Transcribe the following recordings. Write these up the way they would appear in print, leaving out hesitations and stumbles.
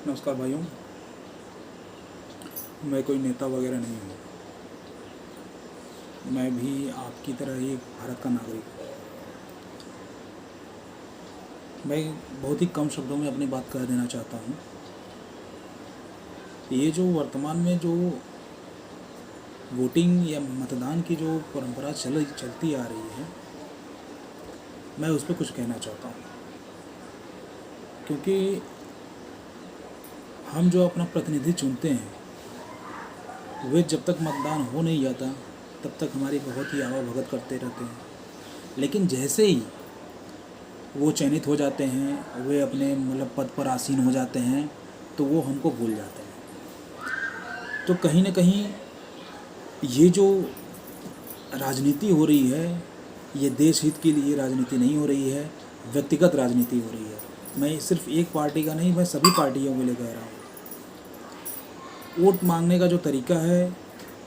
नमस्कार भाइयों, मैं कोई नेता वगैरह नहीं हूँ। मैं भी आपकी तरह ही भारत का नागरिक हूँ। मैं बहुत ही कम शब्दों में अपनी बात कह देना चाहता हूँ। ये जो वर्तमान में जो वोटिंग या मतदान की जो परंपरा चलती आ रही है, मैं उस पर कुछ कहना चाहता हूँ। क्योंकि हम जो अपना प्रतिनिधि चुनते हैं, वे जब तक मतदान हो नहीं जाता तब तक हमारी बहुत ही आवाभगत करते रहते हैं। लेकिन जैसे ही वो चयनित हो जाते हैं, वे अपने मतलब पद पर आसीन हो जाते हैं, तो वो हमको भूल जाते हैं। तो कहीं ना कहीं ये जो राजनीति हो रही है, ये देश हित के लिए राजनीति नहीं हो रही है, व्यक्तिगत राजनीति हो रही है। मैं सिर्फ एक पार्टी का नहीं, मैं सभी पार्टियों के लिए कह रहा हूँ। वोट मांगने का जो तरीका है,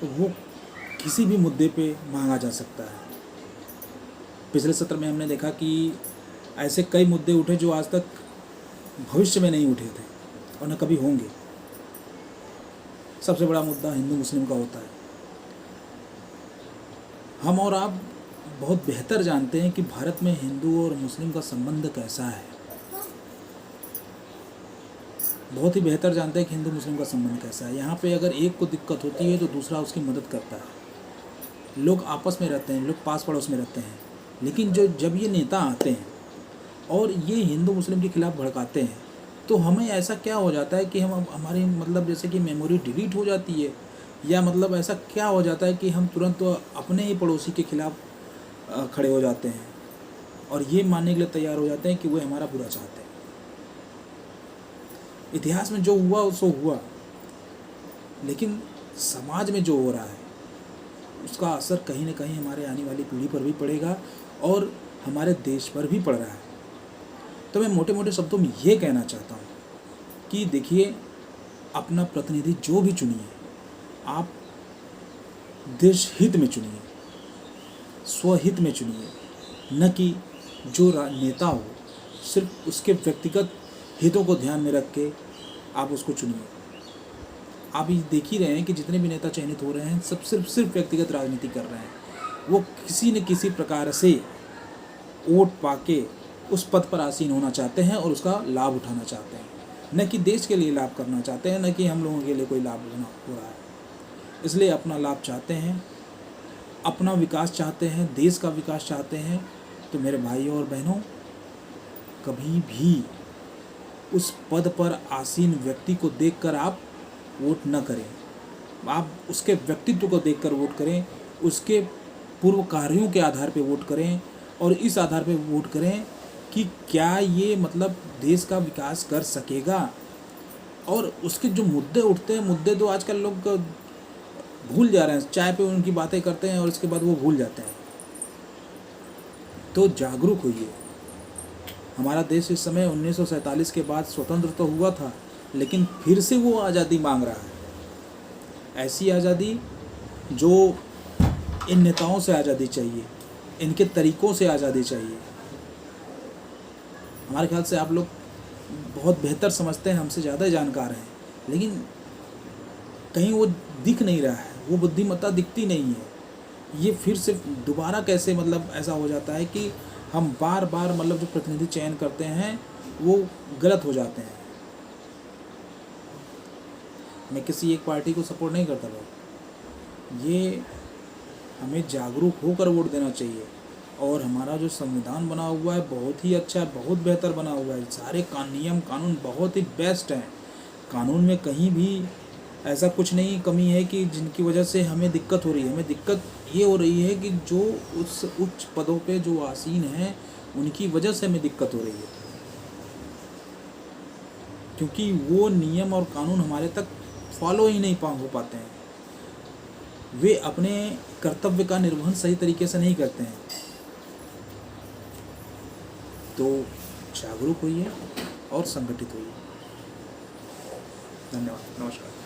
वो किसी भी मुद्दे पे मांगा जा सकता है। पिछले सत्र में हमने देखा कि ऐसे कई मुद्दे उठे जो आज तक भविष्य में नहीं उठे थे और न कभी होंगे। सबसे बड़ा मुद्दा हिंदू मुस्लिम का होता है। हम और आप बहुत बेहतर जानते हैं कि भारत में हिंदू और मुस्लिम का संबंध कैसा है। बहुत ही बेहतर जानते हैं कि हिंदू मुस्लिम का संबंध कैसा है। यहाँ पे अगर एक को दिक्कत होती है तो दूसरा उसकी मदद करता है। लोग आपस में रहते हैं, लोग पास पड़ोस में रहते हैं। लेकिन जब ये नेता आते हैं और ये हिंदू मुस्लिम के खिलाफ भड़काते हैं, तो हमें ऐसा क्या हो जाता है कि हम हमारी मतलब जैसे कि मेमोरी डिलीट हो जाती है, या मतलब ऐसा क्या हो जाता है कि हम तुरंत अपने ही पड़ोसी के खिलाफ खड़े हो जाते हैं और ये मानने के लिए तैयार हो जाते हैं कि वो हमारा बुरा चाहते हैं। इतिहास में जो हुआ सो हुआ, लेकिन समाज में जो हो रहा है उसका असर कहीं ना कहीं हमारे आने वाली पीढ़ी पर भी पड़ेगा और हमारे देश पर भी पड़ रहा है। तो मैं मोटे मोटे शब्दों में ये कहना चाहता हूँ कि देखिए, अपना प्रतिनिधि जो भी चुनिए, आप देश हित में चुनिए, स्वहित में चुनिए, न कि जो नेता हो सिर्फ उसके व्यक्तिगत हितों को ध्यान में रख के आप उसको चुनिए। आप ये देख ही रहे हैं कि जितने भी नेता चयनित हो रहे हैं, सब सिर्फ व्यक्तिगत राजनीति कर रहे हैं। वो किसी न किसी प्रकार से वोट पाके उस पद पर आसीन होना चाहते हैं और उसका लाभ उठाना चाहते हैं, न कि देश के लिए लाभ करना चाहते हैं, न कि हम लोगों के लिए कोई लाभ हो रहा है। इसलिए अपना लाभ चाहते हैं, अपना विकास चाहते हैं, देश का विकास चाहते हैं। तो मेरे भाइयों और बहनों, कभी भी उस पद पर आसीन व्यक्ति को देखकर आप वोट न करें। आप उसके व्यक्तित्व को देखकर वोट करें, उसके पूर्व कार्यों के आधार पर वोट करें और इस आधार पर वोट करें कि क्या ये मतलब देश का विकास कर सकेगा। और उसके जो मुद्दे उठते हैं, मुद्दे तो आजकल लोग भूल जा रहे हैं। चाय पे उनकी बातें करते हैं और उसके बाद वो भूल जाते हैं। तो जागरूक होइए। हमारा देश इस समय 1947 के बाद स्वतंत्र तो हुआ था, लेकिन फिर से वो आज़ादी मांग रहा है। ऐसी आज़ादी जो इन नेताओं से आज़ादी चाहिए, इनके तरीक़ों से आज़ादी चाहिए। हमारे ख्याल से आप लोग बहुत बेहतर समझते हैं, हमसे ज़्यादा जानकार हैं, लेकिन कहीं वो दिख नहीं रहा है, वो बुद्धिमत्ता दिखती नहीं है। ये फिर से दोबारा कैसे मतलब ऐसा हो जाता है कि हम बार बार मतलब जो प्रतिनिधि चयन करते हैं वो गलत हो जाते हैं। मैं किसी एक पार्टी को सपोर्ट नहीं करता लोग, ये हमें जागरूक होकर वोट देना चाहिए। और हमारा जो संविधान बना हुआ है बहुत ही अच्छा है, बहुत बेहतर बना हुआ है। सारे नियम कानून बहुत ही बेस्ट हैं। कानून में कहीं भी ऐसा कुछ नहीं कमी है कि जिनकी वजह से हमें दिक्कत हो रही है। हमें दिक्कत ये हो रही है कि जो उस उच्च पदों पे जो आसीन हैं, उनकी वजह से हमें दिक्कत हो रही है, क्योंकि वो नियम और कानून हमारे तक फॉलो ही नहीं हो पाते हैं। वे अपने कर्तव्य का निर्वहन सही तरीके से नहीं करते हैं। तो जागरूक होइए और संगठित होइए। धन्यवाद, नमस्कार।